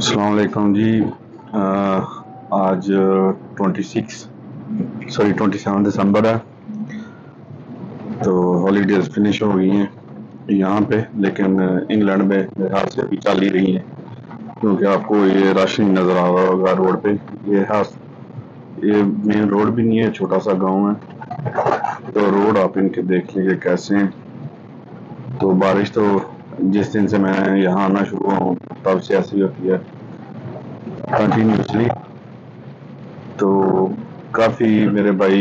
السلام علیکم جی۔ آج 27 دسمبر ہے، تو ہالیڈیز فنش ہو گئی ہیں یہاں پہ، لیکن انگلینڈ میں میرے خیال سے ابھی چل ہی رہی ہیں، کیونکہ آپ کو یہ رش نہیں نظر آ رہا ہوگا روڈ پہ۔ یہ مین روڈ بھی نہیں ہے، چھوٹا سا گاؤں ہے، تو روڈ آپ ان کے دیکھ لیجیے کیسے ہیں۔ تو بارش تو جس دن سے میں یہاں آنا شروع ہوں تب سے ایسی ہوتی ہے کنٹینیوسلی۔ تو کافی میرے بھائی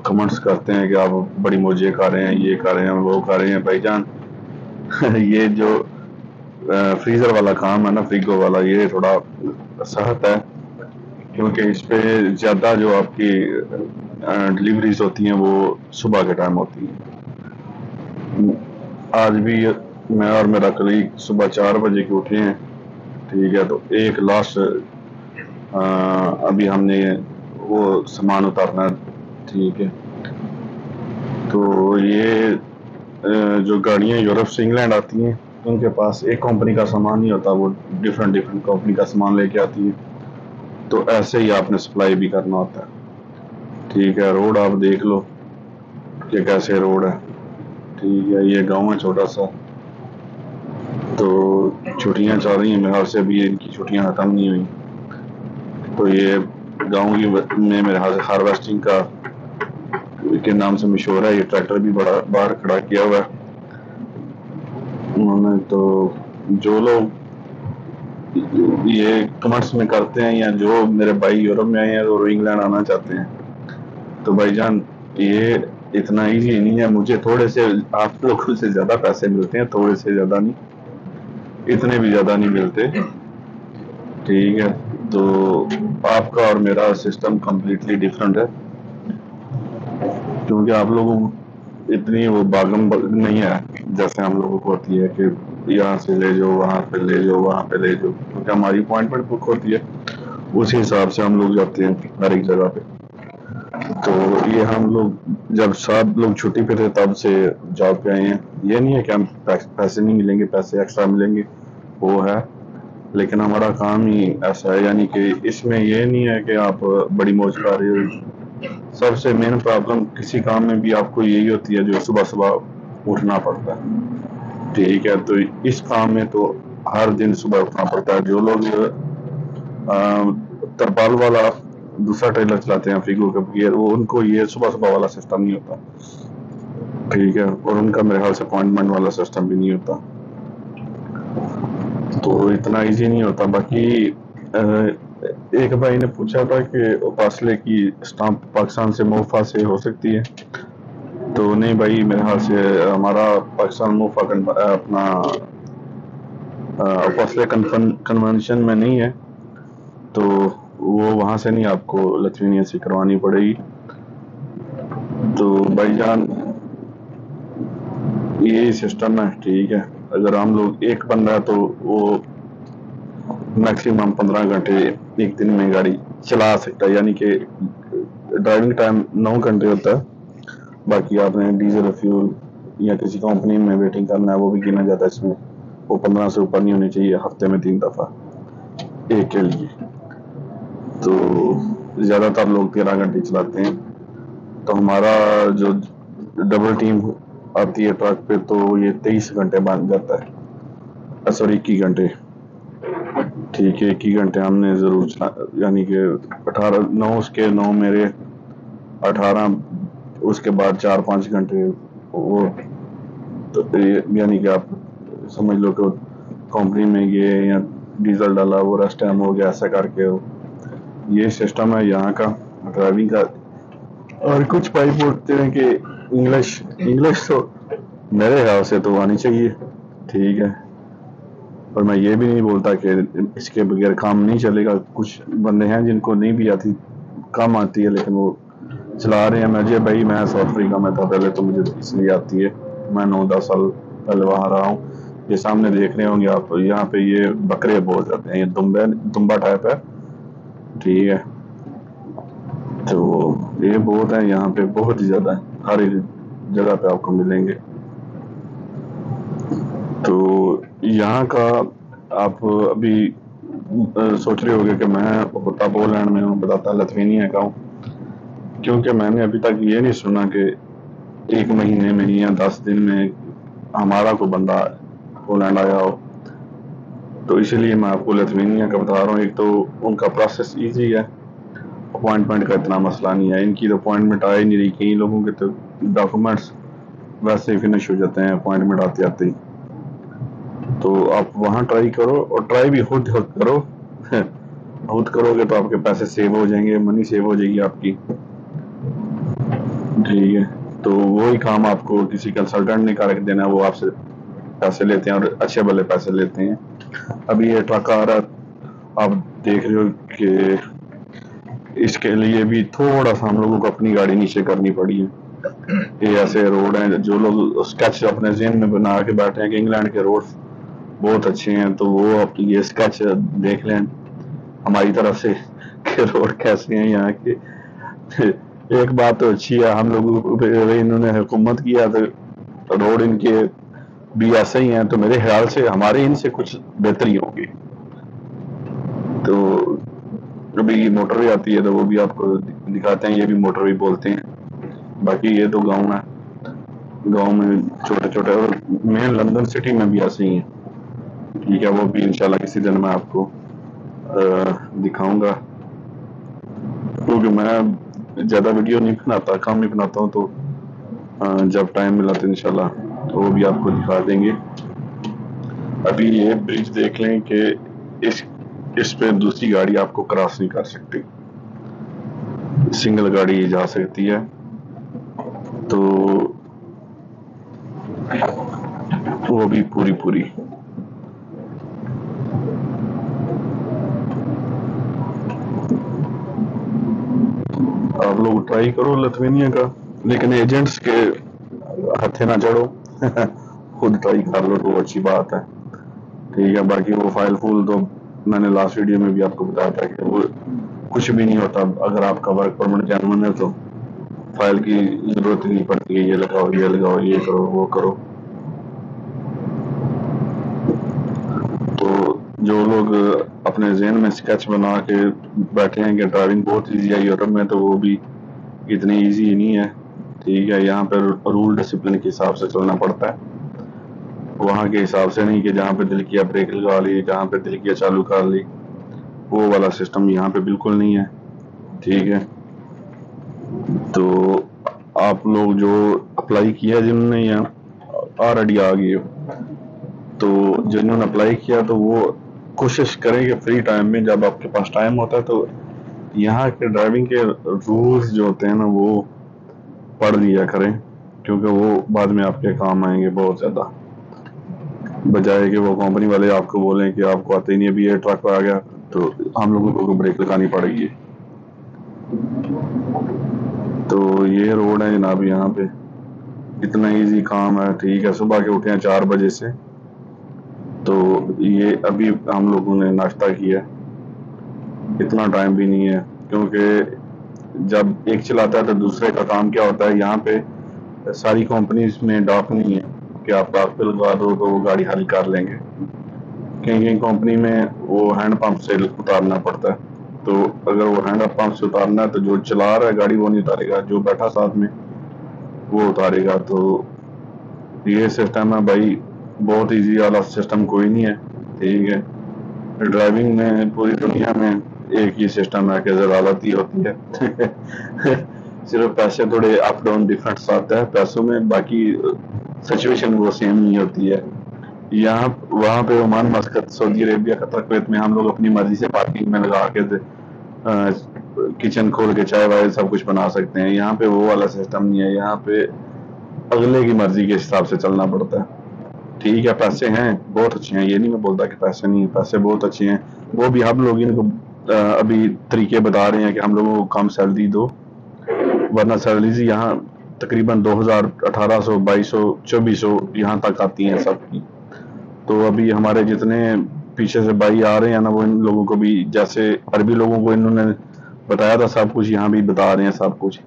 کمنٹس کرتے ہیں کہ آپ بڑی موجیں کر رہے ہیں، یہ کر رہے ہیں، وہ کر رہے ہیں۔ بھائی جان یہ جو فریزر والا کام ہے نا، فریگو والا، یہ تھوڑا سخت ہے، کیونکہ اس پہ زیادہ جو آپ کی ڈلیوریز ہوتی ہیں وہ صبح کے ٹائم ہوتی ہیں۔ آج بھی میں اور میرا کلیگ صبح 4 بجے کے اٹھے ہیں، ٹھیک ہے، تو ایک لاسٹ ابھی ہم نے وہ سامان اتارنا ہے، ٹھیک ہے۔ تو یہ جو گاڑیاں یورپ سے انگلینڈ آتی ہیں، ان کے پاس ایک کمپنی کا سامان نہیں ہوتا، وہ ڈیفرنٹ کمپنی کا سامان لے کے آتی ہے، تو ایسے ہی آپ نے سپلائی بھی کرنا ہوتا ہے، ٹھیک ہے۔ روڈ آپ دیکھ لو کہ کیسے روڈ ہے، ٹھیک ہے۔ یہ گاؤں ہے چھوٹا سا، تو چھٹیاں چل رہی ہیں، میرے خیال سے ابھی ان کی چھٹیاں ختم نہیں ہوئی، تو یہ گاؤں میں میرے خیال سے ہارویسٹنگ کا کے نام سے مشہور ہے۔ یہ ٹریکٹر بھی بڑا باہر کھڑا کیا ہوا ہے انہوں نے۔ تو جو لوگ یہ کمنٹس میں کرتے ہیں، یا جو میرے بھائی یورپ میں آئے ہیں اور انگلینڈ آنا چاہتے ہیں، تو بھائی جان یہ اتنا ایزی نہیں ہے۔ مجھے تھوڑے سے آپ لوگوں سے زیادہ پیسے ملتے ہیں، تھوڑے سے زیادہ نہیں، اتنے بھی زیادہ نہیں ملتے، ٹھیک ہے۔ تو آپ کا اور میرا سسٹم کمپلیٹلی ڈفرینٹ ہے، کیونکہ آپ لوگوں اتنی وہ باغم نہیں ہے جیسے ہم لوگوں کو ہوتی ہے کہ یہاں سے لے جاؤ، وہاں پہ لے جاؤ، وہاں پہ لے جاؤ، کیونکہ ہماری اپوائنٹمنٹ بک ہوتی ہے، اسی حساب سے ہم لوگ جاتے ہیں ہر ایک جگہ پہ۔ تو یہ ہم لوگ جب سب لوگ چھٹی پہ تھے تب سے جاب پہ آئے ہیں۔ یہ نہیں ہے کہ ہم پیسے نہیں ملیں گے، پیسے ایکسٹرا ملیں گے، وہ ہے، لیکن ہمارا کام ہی ایسا ہے، یعنی کہ اس میں یہ نہیں ہے کہ آپ بڑی موج کر رہے ہو۔ سب سے مین پرابلم کسی کام میں بھی آپ کو یہی ہوتی ہے جو صبح صبح اٹھنا پڑتا ہے، ٹھیک ہے۔ تو اس کام میں تو ہر دن صبح اٹھنا پڑتا ہے۔ جو لوگ ترپال والا دوسرا ٹریلر چلاتے ہیں فریگو کے بغیر، وہ ان کو یہ صبح صبح والا سسٹم نہیں ہوتا، ٹھیک ہے، اور ان کا میرے خیال سے اپوائنٹمنٹ والا سسٹم بھی نہیں ہوتا، تو اتنا ایزی نہیں ہوتا۔ باقی ایک بھائی نے پوچھا تھا کہ فاصلے کی اسٹامپ پاکستان سے موفا سے ہو سکتی ہے، تو نہیں بھائی، میرے خیال سے ہمارا پاکستان موفا اپنا فاصلے کنونشن میں نہیں ہے، تو وہ وہاں سے نہیں، آپ کو لتوینیا سے کروانی پڑے گی۔ تو بھائی جان یہی سسٹم ہے، ٹھیک ہے۔ اگر ہم لوگ ایک بندہ ہے تو وہ میکسیمم 15 گھنٹے ایک دن میں گاڑی چلا سکتا ہے، یعنی کہ ڈرائیونگ ٹائم 9 گھنٹے ہوتا ہے، باقی آپ نے ڈیزل فیول یا کسی کمپنی میں ویٹنگ کرنا ہے وہ بھی گنا جاتا ہے اس میں، وہ 15 سے اوپر نہیں ہونی چاہیے ہفتے میں 3 دفعہ ایک کے لیے۔ تو زیادہ تر لوگ 13 گھنٹے چلاتے ہیں، تو ہمارا جو ڈبل ٹیم آتی ہے ٹرک پہ تو یہ 23 گھنٹے بن جاتا ہے، سوری 21 گھنٹے، ٹھیک ہے۔ 21 گھنٹے ہم نے ضرور یعنی کہ 18 9 اس کے 9 میرے 18، اس کے بعد 4-5 گھنٹے وہ، یعنی کہ آپ سمجھ لو کہ کمپنی میں گئے یا ڈیزل ڈالا، وہ ریسٹ ٹائم ہو گیا، ایسا کر کے یہ سسٹم ہے یہاں کا ڈرائیونگ کا۔ اور کچھ بھائی بولتے ہیں کہ انگلش تو میرے خیال سے تو آنی چاہیے، ٹھیک ہے، اور میں یہ بھی نہیں بولتا کہ اس کے بغیر کام نہیں چلے گا۔ کچھ بندے ہیں جن کو نہیں بھی آتی، کم آتی ہے، لیکن وہ چلا رہے ہیں۔ مجھے بھائی میں ساؤتھ افریقہ میں تھا پہلے، تو مجھے اس لیے آتی ہے، میں 9-10 سال پہلے وہاں رہا ہوں۔ یہ سامنے دیکھ رہے ہوں گے آپ، یہاں پہ یہ بکرے بہت جاتے ہیں، یہ دمبا ٹائپ ہے، ٹھیک ہے، تو یہ بہت ہے یہاں پہ، بہت ہی زیادہ ہے، ہر ایک جگہ پہ آپ کو ملیں گے۔ تو یہاں کا آپ ابھی सोच रहे होगे कि मैं होता पोलैंड में हूँ, बताता लिथुआनिया का हूँ, क्योंकि मैंने अभी तक ये नहीं सुना कि 1 महीने में या 10 दिन में हमारा कोई बंदा पोलैंड आया हो। तो इसीलिए मैं आपको लिथुआनिया का बता रहा हूँ। एक तो उनका प्रोसेस इजी है, अपॉइंटमेंट का इतना मसला नहीं है। इनकी तो अपॉइंटमेंट आ ही नहीं रही, कई लोगों के तो डॉक्यूमेंट्स वैसे ही फिनिश हो जाते हैं अपॉइंटमेंट आते आते ही। तो आप वहाँ ट्राई करो, और ट्राई भी खुद करो खुद करोगे तो आपके पैसे सेव हो जाएंगे, मनी सेव हो जाएगी आपकी। ठीक है, तो वही काम आपको किसी कंसल्टेंट ने करके देना है, वो आपसे पैसे लेते हैं और अच्छे भले पैसे लेते हैं। अभी ये ट्रक आ रहा, आप देख रहे हो कि इसके लिए भी थोड़ा सा हम लोगों को अपनी गाड़ी नीचे करनी पड़ी है। ये ऐसे रोड हैं, जो लोग स्केच अपने ज़हन में बना के बैठे हैं कि इंग्लैंड के रोड बहुत अच्छे हैं, तो वो आप ये स्केच देख लें हमारी तरफ से कि रोड कैसे हैं यहाँ के। एक बात तो अच्छी है, हम लोगों पे इन्होंने हुकूमत किया तो रोड इनके भी ऐसे ही हैं, तो मेरे ख्याल से हमारे इनसे कुछ बेहतरी होगी। तो अभी मोटरवे आती है तो वो भी आपको दिखाते हैं, ये भी मोटरवे बोलते हैं। बाकी ये तो गांव है, गांव में छोटे छोटे, और मेन लंदन सिटी में भी ऐसे ही है। ठीक है, वो भी इंशाल्लाह किसी दिन मैं आपको दिखाऊंगा, क्योंकि मैं ज़्यादा वीडियो नहीं बनाता, कम ही बनाता हूँ, तो जब टाइम मिला तो इंशाल्लाह तो वो भी आपको दिखा देंगे। अभी ये ब्रिज देख लें कि इस पे दूसरी गाड़ी आपको क्रॉस नहीं कर सकती, सिंगल गाड़ी जा सकती है। तो वो भी पूरी आप लोग ट्राई करो लिथुआनिया का, लेकिन एजेंट्स के हथे ना चढ़ो खुद ट्राई कर लो तो अच्छी बात है। ठीक है, बाकी वो फाइल फूल तो मैंने लास्ट वीडियो में भी आपको बताया था कि वो कुछ भी नहीं होता। अगर आपका वर्क परमिट जेन्युइन है तो फाइल की जरूरत ही नहीं पड़ती है, ये लगाओ ये करो वो करो। तो जो लोग अपने जहन में स्केच बना के बैठे हैं कि ड्राइविंग बहुत इजी है यूरोप में, तो वो भी इतनी इजी नहीं है। ठीक है, यहाँ पर रूल डिसिप्लिन के हिसाब से चलना पड़ता है, वहाँ के हिसाब से नहीं कि जहाँ पे दिल किया ब्रेक लगा ली, जहाँ पे दिल किया चालू कर ली। वो वाला सिस्टम यहाँ पे बिल्कुल नहीं है। ठीक है, तो आप लोग जो अप्लाई किया जिन्होंने यहाँ ऑलरेडी आ गए, तो जिन्होंने अप्लाई किया तो वो कोशिश करें कि फ्री टाइम में जब आपके पास टाइम होता है तो यहाँ के ड्राइविंग के रूल्स जो होते हैं ना वो पढ़ लिया करें, क्योंकि वो बाद में आपके काम आएंगे बहुत ज़्यादा। बजाय कि वो कंपनी वाले आपको बोलें कि आपको आते ही नहीं, अभी ये ट्रक आ गया तो हम लोगों को ब्रेक लगानी पड़ेगी। तो ये रोड है जनाब, यहाँ पे इतना इजी काम है। ठीक है, सुबह के उठे हैं 4 बजे से, तो ये अभी हम लोगों ने नाश्ता किया, इतना टाइम भी नहीं है, क्योंकि जब एक चलाता है तो दूसरे का काम क्या होता है। यहाँ पे सारी कंपनीज में डॉक नहीं है कि आप डॉक पे लगा दो तो वो गाड़ी खाली कर लेंगे। कहीं कंपनी में वो हैंड पंप से उतारना पड़ता है, तो अगर वो हैंड पंप से उतारना है तो जो चला रहा है गाड़ी वो नहीं उतारेगा, जो बैठा साथ में वो उतारेगा। तो ये सिस्टम है भाई, बहुत इजी वाला सिस्टम कोई नहीं है। ठीक है, ड्राइविंग में पूरी दुनिया में एक ही सिस्टम है कि ज़रारती होती है सिर्फ पैसे थोड़े अप डाउन डिफरेंस आता है पैसों में, बाकी सिचुएशन वो सेम नहीं होती है। यहाँ वहाँ पे Oman, मस्कत, Saudi Arabia, Qatar, Kuwait में हम लोग अपनी मर्जी से पार्किंग में लगा के किचन खोल के चाय वाय सब कुछ बना सकते हैं। यहाँ पे वो वाला सिस्टम नहीं है, यहाँ पे अगले की मर्जी के हिसाब से चलना पड़ता है। ठीक है, पैसे हैं बहुत अच्छे हैं, ये नहीं मैं बोलता कि पैसे नहीं है, पैसे बहुत अच्छे हैं। वो भी हम लोग इनको अभी तरीके बता रहे हैं कि हम लोगों को कम सैलरी दो, वरना सैलरीज यहाँ तकरीबन 2000, 1800, 2200, 2400 यहाँ तक आती हैं सबकी। तो अभी हमारे जितने पीछे से भाई आ रहे हैं ना, वो इन लोगों को भी, जैसे अरबी लोगों को इन्होंने बताया था सब कुछ, यहाँ भी बता रहे हैं सब कुछ।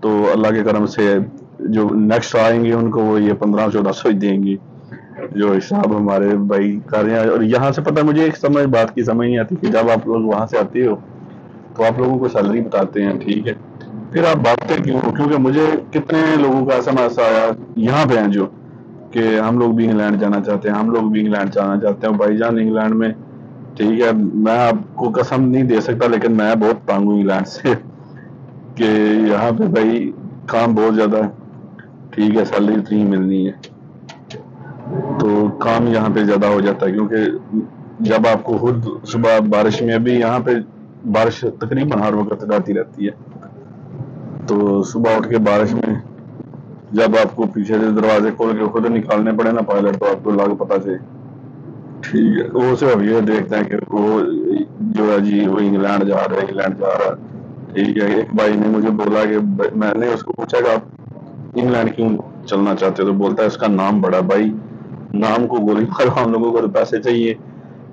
तो अल्लाह के करम से जो नेक्स्ट आएंगे उनको वो ये 1500-1400 ही देंगे। जो हिसाब हमारे भाई कर रहे हैं। और यहाँ से पता है मुझे एक बात की समझ नहीं आती कि जब आप लोग वहां से आते हो तो आप लोगों को सैलरी बताते हैं, ठीक है, फिर आप भागते क्यों? क्योंकि मुझे कितने लोगों का SMS आया यहाँ पे हैं जो कि हम लोग भी इंग्लैंड जाना चाहते हैं, हम लोग भी इंग्लैंड जाना चाहते हैं। भाईजान इंग्लैंड में, ठीक है, मैं आपको कसम नहीं दे सकता लेकिन मैं बहुत तंग हूँ इंग्लैंड से कि यहाँ पे भाई काम बहुत ज्यादा है, ठीक है, सैलरी इतनी मिलनी है, तो काम यहाँ पे ज्यादा हो जाता है। क्योंकि जब आपको खुद सुबह बारिश में, अभी यहाँ पे बारिश तकरीबन हर वक्त आती रहती है, तो सुबह उठ के बारिश में जब आपको पीछे से दरवाजे खोल के खुद निकालने पड़े ना पायलट, तो आपको लग पता चले, ठीक है, वो सिर्फ ये देखते हैं कि वो जो है जी वो इंग्लैंड जा रहा है, इंग्लैंड जा रहा है, ठीक है। एक भाई ने मुझे बोला कि मैंने उसको पूछा कि आप इंग्लैंड क्यों चलना चाहते हो, तो बोलता है उसका नाम बड़ा। भाई नाम को गोली मारो, हम लोगों को तो पैसे चाहिए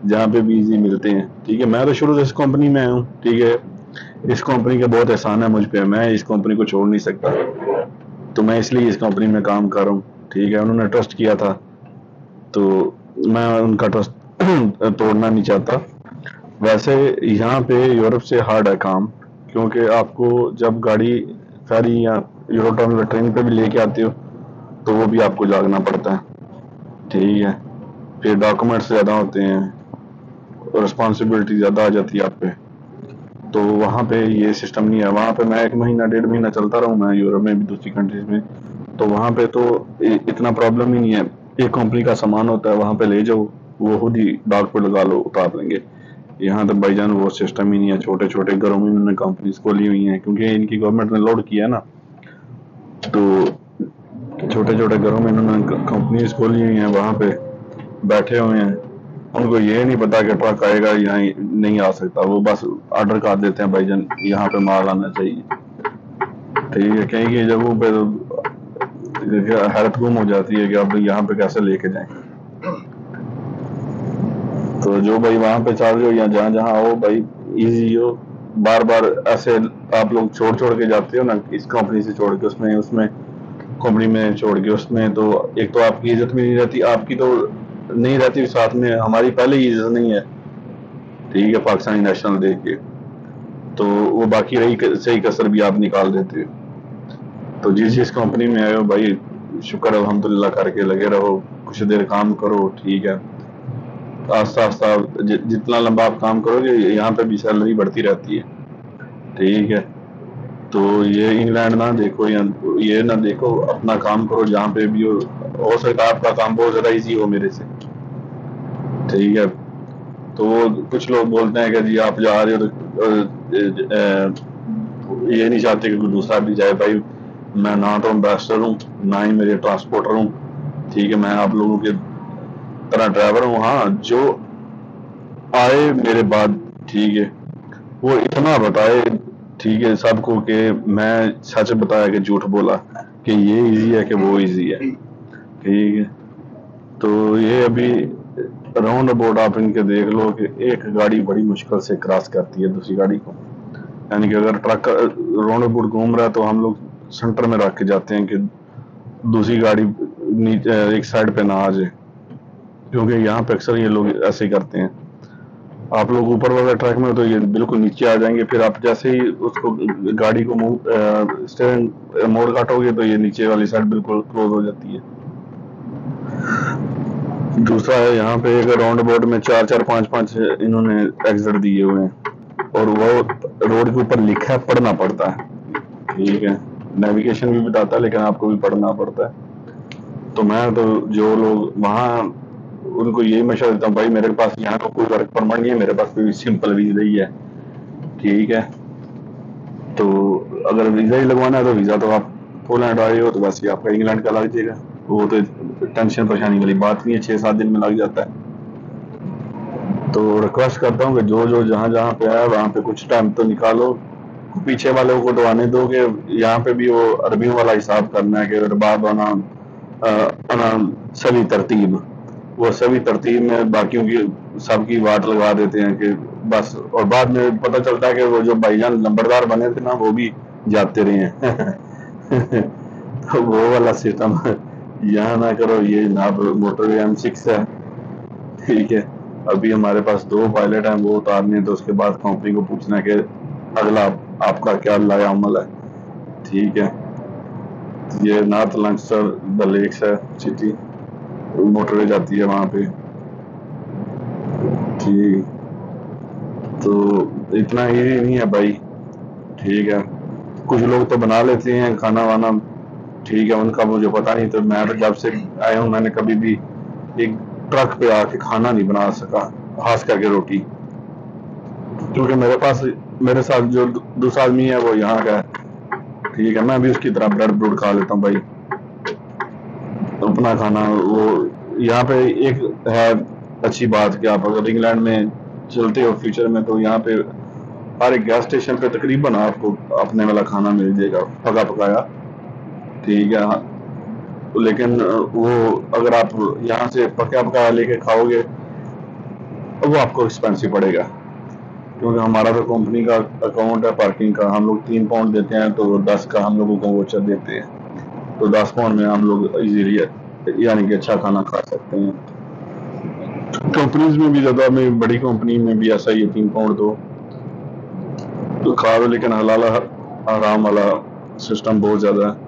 जहाँ पे भी इजी मिलते हैं, ठीक है। मैं तो शुरू से इस कंपनी में हूँ, ठीक है, इस कंपनी का बहुत एहसान है मुझ पे, मैं इस कंपनी को छोड़ नहीं सकता, तो मैं इसलिए इस कंपनी में काम कर रहा हूँ, ठीक है। उन्होंने ट्रस्ट किया था तो मैं उनका ट्रस्ट तोड़ना नहीं चाहता। वैसे यहाँ पे यूरोप से हार्ड है काम, क्योंकि आपको जब गाड़ी फेरी या यूरो टर्मिनल ट्रेन पे भी लेके आते हो तो वो भी आपको जागना पड़ता है, ठीक है। फिर डॉक्यूमेंट्स ज़्यादा होते हैं, रिस्पॉन्सिबिलिटी ज़्यादा आ जाती है आप पे, तो वहाँ पे ये सिस्टम नहीं है। वहाँ पे मैं 1 महीना 1.5 महीना चलता रहूँ मैं यूरोप में भी दूसरी कंट्रीज में, तो वहाँ पे तो इतना प्रॉब्लम ही नहीं है। एक कंपनी का सामान होता है, वहाँ पे ले जाओ, वो खुद ही डॉक पे लगा लो, उतार लेंगे। यहाँ तो भाईजान वो सिस्टम ही नहीं है। छोटे छोटे घरों में इन्होंने कंपनीज खोली हुई हैं, क्योंकि इनकी गवर्नमेंट ने लोड किया है ना, तो छोटे छोटे घरों में इन्होंने कंपनीज खोली हुई हैं, वहाँ पे बैठे हुए हैं। उनको ये नहीं पता कि ट्रक आएगा यहाँ नहीं आ सकता, वो बस ऑर्डर कर देते हैं भाईजान यहाँ पे माल आना चाहिए, ठीक है। कहीं की जगहों पे तो हैरत गुम हो जाती है कि अब यहाँ पे कैसे लेके जाएं। तो जो भाई वहां पे चल रहे हो या जहाँ जहाँ हो भाई, इजी हो। बार बार ऐसे आप लोग छोड़ छोड़ के जाते हो ना, इस कंपनी से छोड़ के उसमें, उसमें कंपनी में छोड़ के उसमें, तो एक तो आपकी इज्जत भी नहीं रहती, आपकी तो नहीं रहती, साथ में हमारी पहले ही इज्जत नहीं है, ठीक है, पाकिस्तानी नेशनल देख के, तो वो बाकी रही सही कसर भी आप निकाल देते हो। तो जिस कंपनी में आए हो भाई, शुक्र अल्हम्दुलिल्लाह करके लगे रहो, कुछ देर काम करो, ठीक है, आस्ता आस्ता जितना लंबा आप काम करोगे यहाँ पे भी सैलरी बढ़ती रहती है, ठीक है। तो ये इंग्लैंड ना देखो या ये ना देखो, अपना काम करो जहाँ पे भी हो सकता है आपका काम बहुत ज्यादा इजी हो मेरे से, ठीक है। तो कुछ लोग बोलते हैं कि जी आप जा रहे हो तो ये नहीं चाहते कि कोई दूसरा भी जाए। भाई मैं ना तो एम्बेसडर हूँ, ना ही मेरे ट्रांसपोर्टर हूँ, ठीक है, मैं आप लोगों के तरह ड्राइवर हूँ। हाँ, जो आए मेरे बाद, ठीक है, वो इतना बताए, ठीक है, सबको कि मैं सच बताया कि झूठ बोला, कि ये इजी है कि वो इजी है, ठीक है। तो ये अभी राउंड अबाउट आप इनके देख लो कि एक गाड़ी बड़ी मुश्किल से क्रॉस करती है दूसरी गाड़ी को, यानी कि अगर ट्रक राउंड अबाउट घूम रहा है तो हम लोग सेंटर में रख के जाते हैं कि दूसरी गाड़ी एक साइड पे ना आ जाए, क्योंकि यहाँ पे अक्सर ये लोग ऐसे ही करते हैं। आप लोग ऊपर वाले ट्रैक में तो ये बिल्कुल नीचे आ जाएंगे, फिर आप जैसे ही उसको गाड़ी को स्टीयरिंग मोड़ काटोगे तो ये नीचे वाली साइड बिल्कुल क्लोज हो जाती है। दूसरा है यहाँ पे एक राउंड अबाउट में 4-4 5-5 इन्होंने एग्जिट दिए हुए हैं, और वो रोड के ऊपर लिखा है, पढ़ना पड़ता है, ठीक है। नेविगेशन भी बताता है लेकिन आपको भी पढ़ना पड़ता है। तो मैं तो जो लोग वहाँ, उनको यही मशवरा देता हूँ, भाई मेरे पास यहाँ का कोई वर्क परमिट नहीं है, मेरे पास कोई सिंपल वीजा ही है, ठीक है। तो अगर वीजा ही लगवाना है तो वीजा तो आप पोलैंड आए हो तो बस ये आपका इंग्लैंड का लग जाएगा, वो तो टेंशन परेशानी वाली बात नहीं है, 6-7 दिन में लग जाता है। तो रिक्वेस्ट करता हूँ कि जो जो जहाँ जहाँ पे आया वहाँ पे कुछ टाइम तो निकालो, पीछे वालों को तो आने दो कि यहाँ पे भी वो अरबियों वाला हिसाब करना है कि रबाब अना सभी तरतीब, वो सभी तरतीब में बाकियों की सबकी वाट लगा देते हैं कि बस, और बाद में पता चलता है कि वो जो भाईजान नंबरदार बने थे ना वो भी जाते रहे हैं तो वो वाला सिस्टम یہاں نہ کرو یہ جناب موٹر وے M6 ہے، ٹھیک ہے، ابھی ہمارے پاس 2 پائلٹ ہیں، وہ اتارنے ہیں تو اس کے بعد کمپنی کو پوچھنا ہے کہ اگلا آپ کا کیا لائے عمل ہے، ٹھیک ہے۔ یہ نارتھ لنگسٹر دا لیکس ہے سٹی، موٹر وے جاتی ہے وہاں پہ، ٹھیک، تو اتنا ایزی نہیں ہے بھائی، ٹھیک ہے۔ کچھ لوگ تو بنا لیتے ہیں کھانا وانا، ٹھیک ہے، ان کا مجھے پتا نہیں، تو میں تو جب سے آیا ہوں میں نے کبھی بھی ایک ٹرک پہ آ کے کھانا نہیں بنا سکا، خاص کر کے روٹی، کیونکہ میرے ساتھ جو دوسرا آدمی ہے وہ یہاں کا ہے، ٹھیک ہے، میں بھی اس کی طرح بریڈ بروڈ کھا لیتا ہوں بھائی، اپنا کھانا۔ وہ یہاں پہ ایک ہے اچھی بات کہ آپ اگر انگلینڈ میں چلتے ہو فیوچر میں تو یہاں پہ ہر ایک گیس اسٹیشن پہ تقریباً آپ کو اپنے والا کھانا مل جائے گا، پکا پکایا، ٹھیک ہے، لیکن وہ اگر آپ یہاں سے پکا پکایا لے کے کھاؤ گے وہ آپ کو ایکسپینسو پڑے گا، کیونکہ ہمارا تو کمپنی کا اکاؤنٹ ہے پارکنگ کا، ہم لوگ 3 پاؤنڈ دیتے ہیں تو 10 کا ہم لوگوں کو ووچر دیتے ہیں، تو 10 پاؤنڈ میں ہم لوگ ایزیلی یعنی کہ اچھا کھانا کھا سکتے ہیں۔ کمپنیز میں بھی زیادہ میں بڑی کمپنی میں بھی ایسا ہی ہے، 3 پاؤنڈ تو کھا لو، لیکن حلال حرام والا سسٹم بہت زیادہ ہے۔